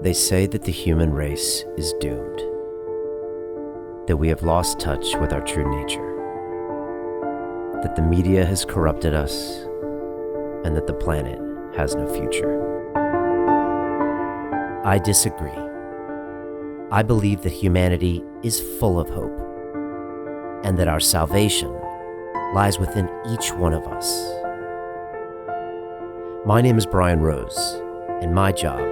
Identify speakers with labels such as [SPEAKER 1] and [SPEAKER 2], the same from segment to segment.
[SPEAKER 1] They say that the human race is doomed, that we have lost touch with our true nature, that the media has corrupted us, and that the planet has no future. I disagree. I believe that humanity is full of hope, and that our salvation lies within each one of us. My name is Brian Rose, and my job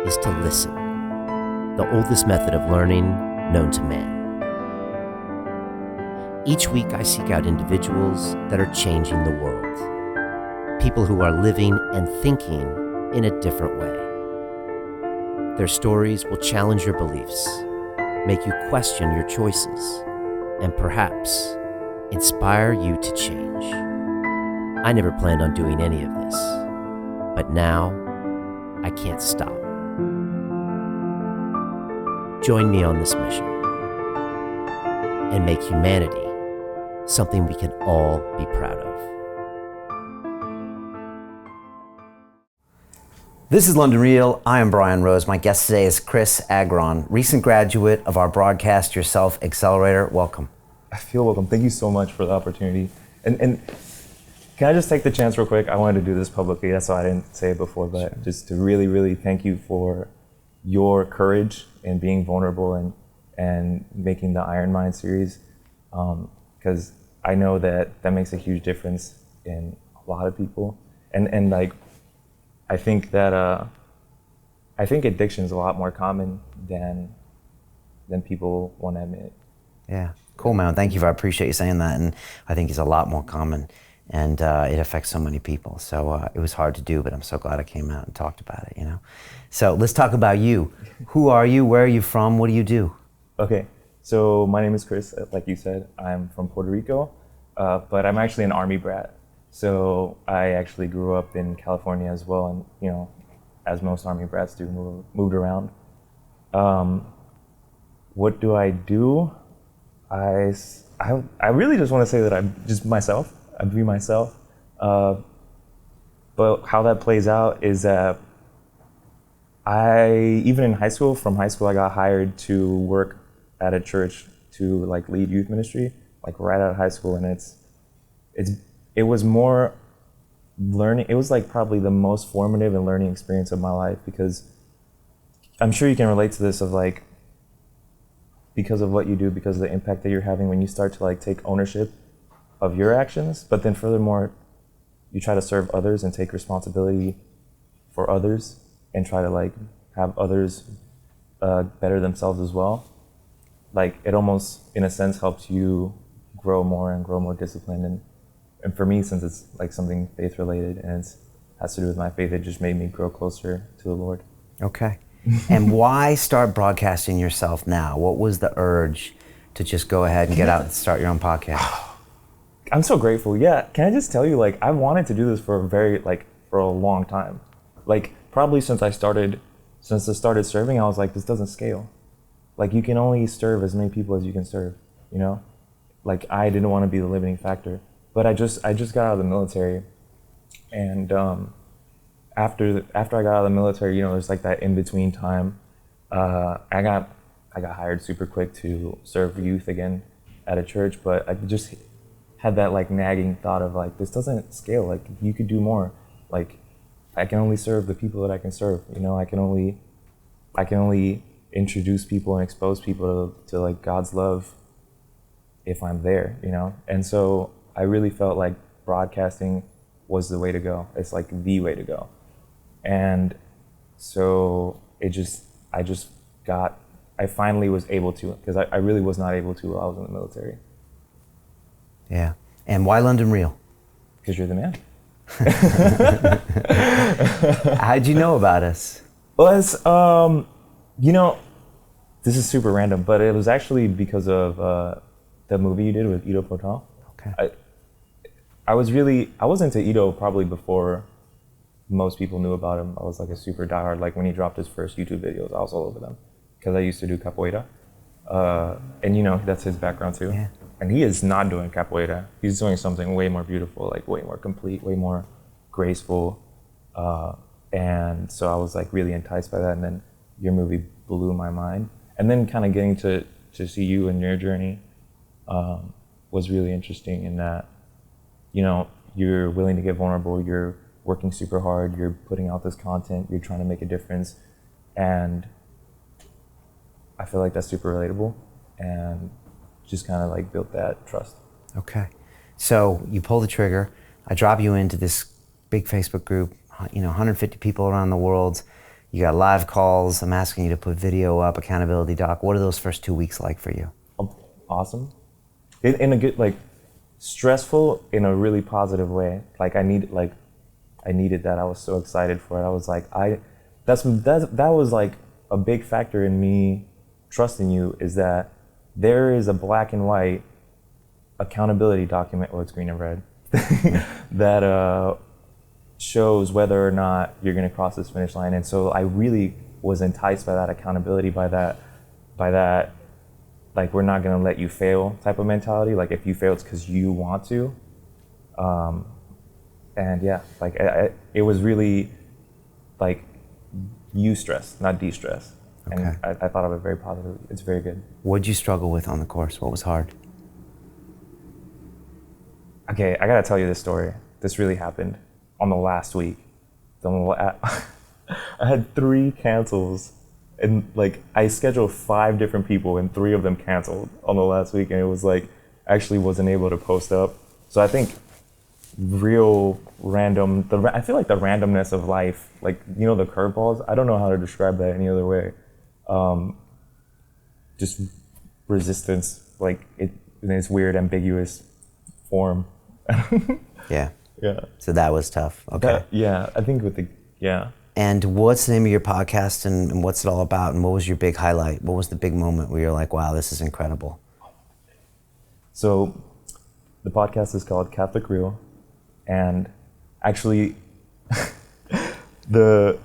[SPEAKER 1] is to listen, the oldest method of learning known to man. Each week I seek out individuals that are changing the world, people who are living and thinking in a different way. Their stories will challenge your beliefs, make you question your choices, and perhaps inspire you to change. I never planned on doing any of this, but now I can't stop. Join me on this mission and make humanity something we can all be proud of.
[SPEAKER 2] This is London Real. I am Brian Rose. My guest today is Chris AGRON, recent graduate of our Broadcast Yourself Accelerator. Welcome.
[SPEAKER 3] I feel welcome. Thank you so much for the opportunity. And can I just take the chance real quick? I wanted to do this publicly. That's why I didn't say it before, but sure. Just to really, really thank you for your courage in being vulnerable and making the Iron Mind series. Because I know that makes a huge difference in a lot of people. And like, I think that, I think addiction is a lot more common than people want to admit.
[SPEAKER 2] Yeah, cool, man. Thank you. I appreciate you saying that. And I think it's a lot more common, and it affects so many people. So it was hard to do, but I'm so glad I came out and talked about it, you know? So let's talk about you. Who are you? Where are you from? What do you do?
[SPEAKER 3] Okay, so my name is Chris. Like you said, I'm from Puerto Rico, but I'm actually an Army brat. So I actually grew up in California as well, and you know, as most Army brats do, moved around. What do? I really just want to say that I'm just myself. I be myself. But how that plays out is that even in high school, from high school, I got hired to work at a church to like lead youth ministry, like right out of high school, and it was more learning. It was like probably the most formative and learning experience of my life, because I'm sure you can relate to this, of like, because of what you do, because of the impact that you're having when you start to like take ownership of your actions, but then furthermore, you try to serve others and take responsibility for others and try to like have others better themselves as well. Like it almost, in a sense, helps you grow more disciplined. And for me, since it's like something faith related and it has to do with my faith, it just made me grow closer to the Lord.
[SPEAKER 2] Okay. And why start broadcasting yourself now? What was the urge to just go ahead and get out and start your own podcast?
[SPEAKER 3] I'm so grateful. Yeah. Can I just tell you, like, I wanted to do this for a long time. Like probably since I started serving, I was like, this doesn't scale. Like you can only serve as many people as you can serve, you know? Like I didn't want to be the limiting factor. But I just got out of the military, and after I got out of the military, you know, there's like that in between time. I got hired super quick to serve youth again at a church, but I just had that like nagging thought of like, this doesn't scale. Like you could do more. Like I can only serve the people that I can serve. You know, I can only introduce people and expose people to like God's love if I'm there. You know, and so I really felt like broadcasting was the way to go. It's like the way to go. And so I finally was able to, because I really was not able to while I was in the military.
[SPEAKER 2] Yeah. And why London Real?
[SPEAKER 3] Because you're the man.
[SPEAKER 2] How'd you know about us?
[SPEAKER 3] Well, it's, you know, this is super random, but it was actually because of the movie you did with Ido Portal.
[SPEAKER 2] Okay.
[SPEAKER 3] I was into Ido probably before most people knew about him. I was like a super diehard. Like when he dropped his first YouTube videos, I was all over them because I used to do capoeira. And you know, that's his background too.
[SPEAKER 2] Yeah.
[SPEAKER 3] And he is not doing capoeira. He's doing something way more beautiful, like way more complete, way more graceful. And so I was like really enticed by that. And then your movie blew my mind. And then kind of getting to see you and your journey was really interesting in that, you know, you're willing to get vulnerable, you're working super hard, you're putting out this content, you're trying to make a difference. And I feel like that's super relatable and just kind of like built that trust.
[SPEAKER 2] Okay. So you pull the trigger. I drop you into this big Facebook group, 150 people around the world. You got live calls. I'm asking you to put video up, accountability doc. What are those first 2 weeks like for you?
[SPEAKER 3] Awesome. In a good, like, stressful in a really positive way. Like I needed that. I was so excited for it. I was like, that was like a big factor in me trusting you, is that there is a black and white accountability document, it's green and red, that shows whether or not you're going to cross this finish line. And so I really was enticed by that accountability, by that, like, we're not going to let you fail type of mentality. Like, if you fail, it's because you want to. And yeah, like it was really like eustress, not de-stress.
[SPEAKER 2] Okay.
[SPEAKER 3] And I thought of it very positively. It's very good.
[SPEAKER 2] What did you struggle with on the course? What was hard?
[SPEAKER 3] Okay, I gotta tell you this story. This really happened on the last week. I had 3 cancels, and like I scheduled 5 different people, and 3 of them canceled on the last week, and it was like actually wasn't able to post up. So I think real random. I feel like the randomness of life, like, you know, the curveballs. I don't know how to describe that any other way. Just resistance, like it in its weird, ambiguous form.
[SPEAKER 2] Yeah.
[SPEAKER 3] Yeah.
[SPEAKER 2] So that was tough. Okay.
[SPEAKER 3] Yeah, I think yeah.
[SPEAKER 2] And what's the name of your podcast, and what's it all about, and what was your big highlight? What was the big moment where you're like, wow, this is incredible?
[SPEAKER 3] So the podcast is called Catholic Real, and actually the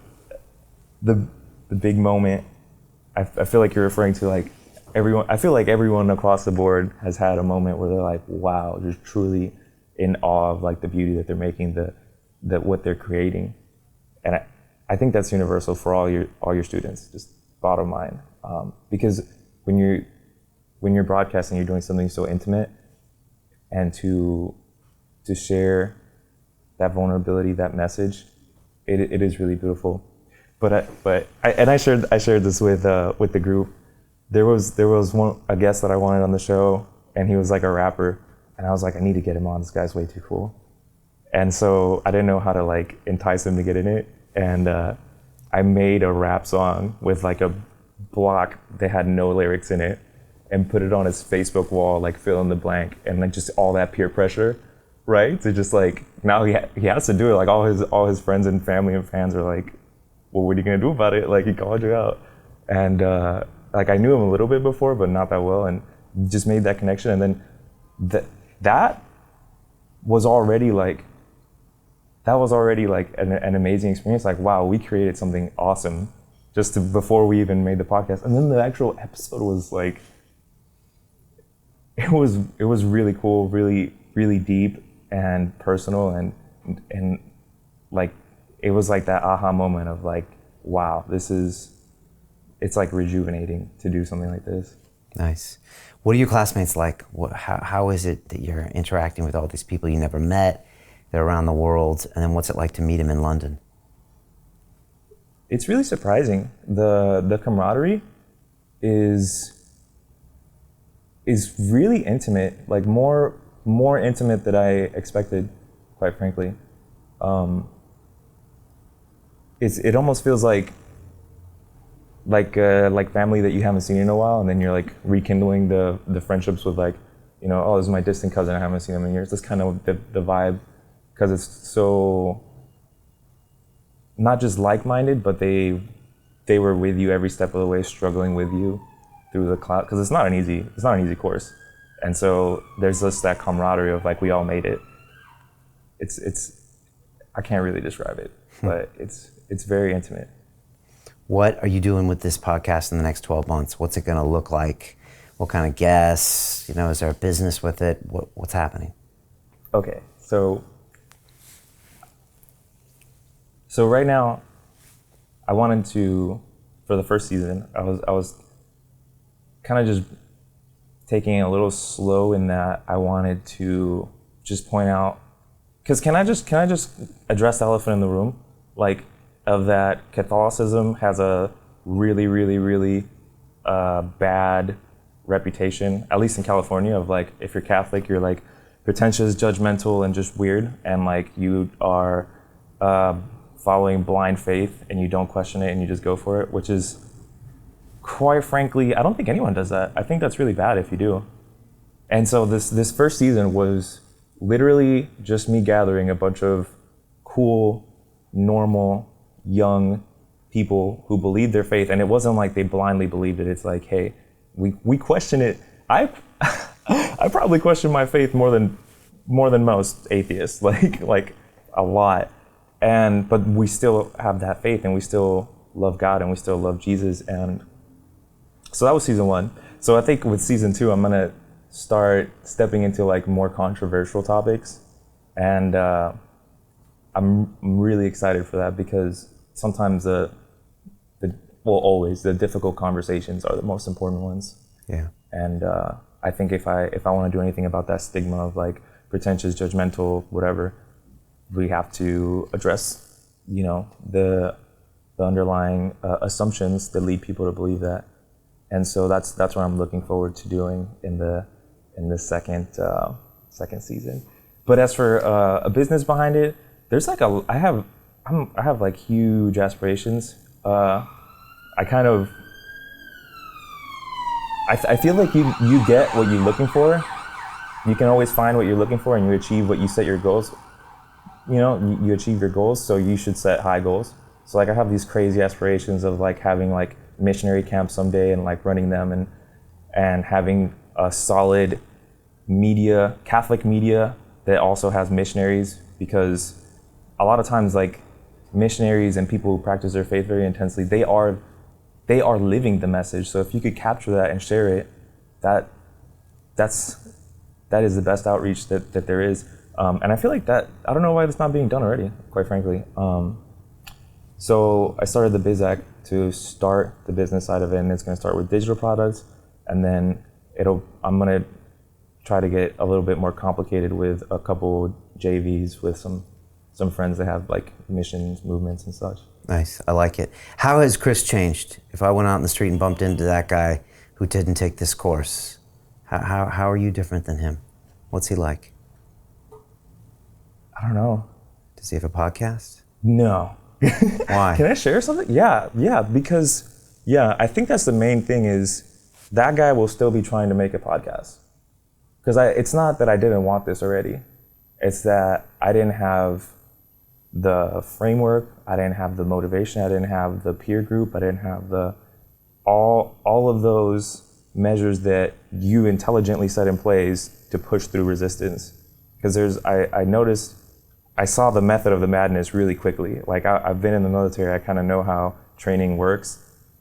[SPEAKER 3] big moment, I feel like you're referring to like everyone. I feel like everyone across the board has had a moment where they're like, wow, just truly in awe of like the beauty that they're making, the what they're creating. And I think that's universal for all your students, just bottom line. Because when you're broadcasting, you're doing something so intimate, and to share that vulnerability, that message, it is really beautiful. But I shared this with the group. There was a guest that I wanted on the show, and he was like a rapper, and I was like, I need to get him on. This guy's way too cool. And so I didn't know how to like entice him to get in it. And I made a rap song with like a block that had no lyrics in it, and put it on his Facebook wall, like fill in the blank, and like just all that peer pressure, right? To just like, now he has to do it. Like all his friends and family and fans are like, well, what are you gonna do about it? Like, he called you out. And like I knew him a little bit before, but not that well, and just made that connection. And then that was already like an amazing experience. Like, wow, we created something awesome before we even made the podcast. And then the actual episode was like, it was really cool, really, really deep and personal, and like, it was like that aha moment of like, wow, it's like rejuvenating to do something like this.
[SPEAKER 2] Nice. What are your classmates like? How is it that you're interacting with all these people you never met? They're around the world, and then what's it like to meet them in London?
[SPEAKER 3] It's really surprising. The camaraderie is really intimate, like more intimate than I expected, quite frankly. It almost feels like family that you haven't seen in a while, and then you're like rekindling the friendships with, like, you know, oh, this is my distant cousin, I haven't seen him in years. That's kind of the vibe, because it's so not just like-minded, but they were with you every step of the way, struggling with you through the cloud, because it's not an easy course. And so there's just that camaraderie of like, we all made it. It's I can't really describe it, but it's very intimate.
[SPEAKER 2] What are you doing with this podcast in the next 12 months? What's it going to look like? What kind of guests? You know, is there a business with it? What's happening?
[SPEAKER 3] Okay, so right now, I wanted to for the first season. I was kind of just taking it a little slow in that I wanted to just point out, because can I just address the elephant in the room, like, of that Catholicism has a really, really, really bad reputation, at least in California, of like, if you're Catholic, you're like pretentious, judgmental, and just weird, and like you are following blind faith and you don't question it and you just go for it, which is, quite frankly, I don't think anyone does that. I think that's really bad if you do. And so this first season was literally just me gathering a bunch of cool, normal, young people who believed their faith, and it wasn't like they blindly believed it. It's like, hey, we question it. I probably question my faith more than most atheists, like a lot. But we still have that faith, and we still love God, and we still love Jesus. And so that was season 1. So I think with season 2, I'm gonna start stepping into like more controversial topics, and I'm really excited for that, because sometimes always the difficult conversations are the most important ones.
[SPEAKER 2] Yeah. And
[SPEAKER 3] I think if I want to do anything about that stigma of like pretentious, judgmental, whatever, we have to address, the underlying assumptions that lead people to believe that. And so that's what I'm looking forward to doing in the second season. But as for a business behind it, there's like I have like huge aspirations. I feel like you get what you're looking for. You can always find what you're looking for, and you achieve what you set your goals. You achieve your goals, so you should set high goals. So like I have these crazy aspirations of like having like missionary camps someday, and like running them, and having a solid media, Catholic media, that also has missionaries, because a lot of times like missionaries and people who practice their faith very intensely, they are living the message. So if you could capture that and share it, that is the best outreach that there is. And I feel like that, I don't know why it's not being done already, quite frankly. So I started the Biz Act to start the business side of it, and it's going to start with digital products, and then I'm going to try to get a little bit more complicated with a couple JVs with some friends that have like missions, movements, and such.
[SPEAKER 2] Nice, I like it. How has Chris changed? If I went out in the street and bumped into that guy who didn't take this course, how are you different than him? What's he like?
[SPEAKER 3] I don't know.
[SPEAKER 2] Does he have a podcast?
[SPEAKER 3] No.
[SPEAKER 2] Why?
[SPEAKER 3] Can I share something? Yeah, because I think that's the main thing, is that guy will still be trying to make a podcast. Because it's not that I didn't want this already. It's that I didn't have the framework, I didn't have the motivation, I didn't have the peer group, I didn't have all of those measures that you intelligently set in place to push through resistance. Because I noticed, I saw the method of the madness really quickly. Like I've been in the military, I kind of know how training works,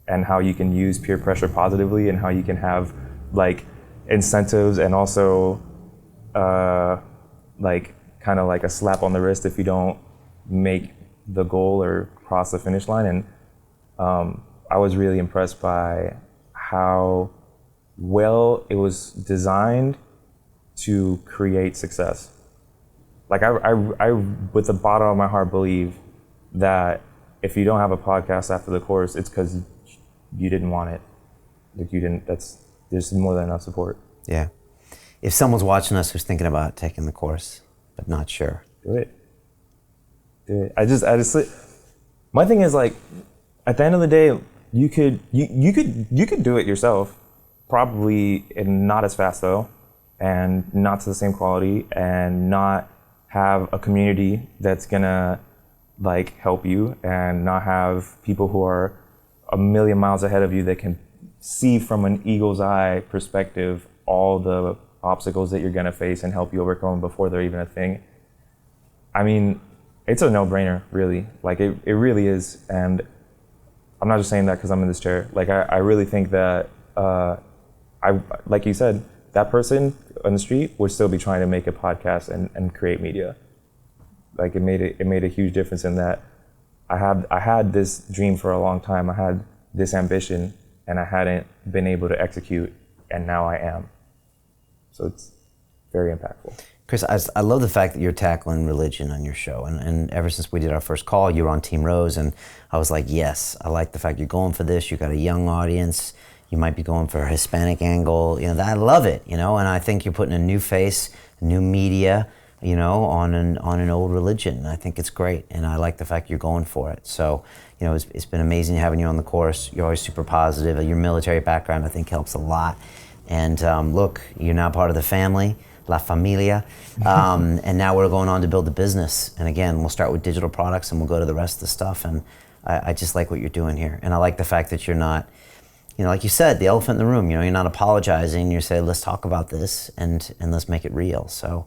[SPEAKER 3] and how you can use peer pressure positively, and how you can have like incentives, and also like kind of like a slap on the wrist if you don't make the goal or cross the finish line. And I was really impressed by how well it was designed to create success. Like I with the bottom of my heart believe that if you don't have a podcast after the course, it's because you didn't want it. Like you didn't. There's more than enough support.
[SPEAKER 2] Yeah. If someone's watching us who's thinking about taking the course but not sure,
[SPEAKER 3] do it. I just my thing is, like, at the end of the day, you could do it yourself, probably, and not as fast though, and not to the same quality, and not have a community that's gonna like help you, and not have people who are a million miles ahead of you that can see from an eagle's eye perspective all the obstacles that you're gonna face and help you overcome them before they're even a thing. I mean, it's a no-brainer, really. Like it really is. And I'm not just saying that because I'm in this chair. Like I really think that like you said, that person on the street would still be trying to make a podcast and create media. Like it made a huge difference in that. I had this dream for a long time. I had this ambition and I hadn't been able to execute, and now I am. So it's very impactful.
[SPEAKER 2] Chris, I love the fact that you're tackling religion on your show. And ever since we did our first call, you were on Team Rose, and I was like, yes, I like the fact you're going for this. You got a young audience. You might be going for a Hispanic angle. I love it, and I think you're putting a new face, new media, on an old religion. And I think it's great, and I like the fact you're going for it. So, it's been amazing having you on the course. You're always super positive. Your military background, I think, helps a lot. And look, you're now part of the family. La Familia, and now we're going on to build a business. And again, we'll start with digital products and we'll go to the rest of the stuff. And I just like what you're doing here. And I like the fact that you're not, like you said, the elephant in the room, you're not apologizing. You say, let's talk about this and let's make it real. So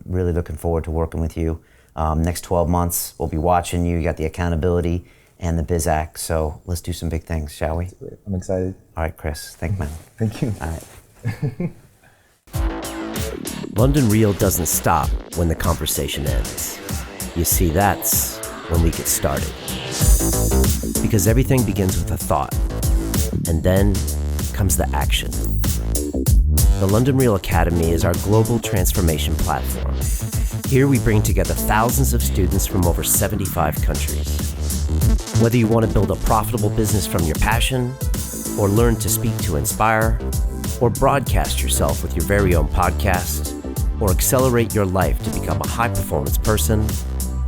[SPEAKER 2] really looking forward to working with you. Next 12 months, we'll be watching you. You got the accountability and the Biz Act. So let's do some big things, shall we?
[SPEAKER 3] I'm excited.
[SPEAKER 2] All right, Chris. Thank you, man.
[SPEAKER 3] Thank you.
[SPEAKER 2] All right.
[SPEAKER 1] London Real doesn't stop when the conversation ends. You see, that's when we get started. Because everything begins with a thought, and then comes the action. The London Real Academy is our global transformation platform. Here we bring together thousands of students from over 75 countries. Whether you want to build a profitable business from your passion, or learn to speak to inspire, or broadcast yourself with your very own podcast, or accelerate your life to become a high-performance person,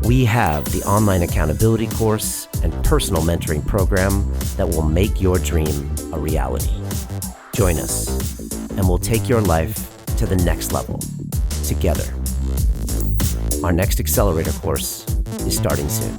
[SPEAKER 1] we have the online accountability course and personal mentoring program that will make your dream a reality. Join us, and we'll take your life to the next level, together. Our next accelerator course is starting soon.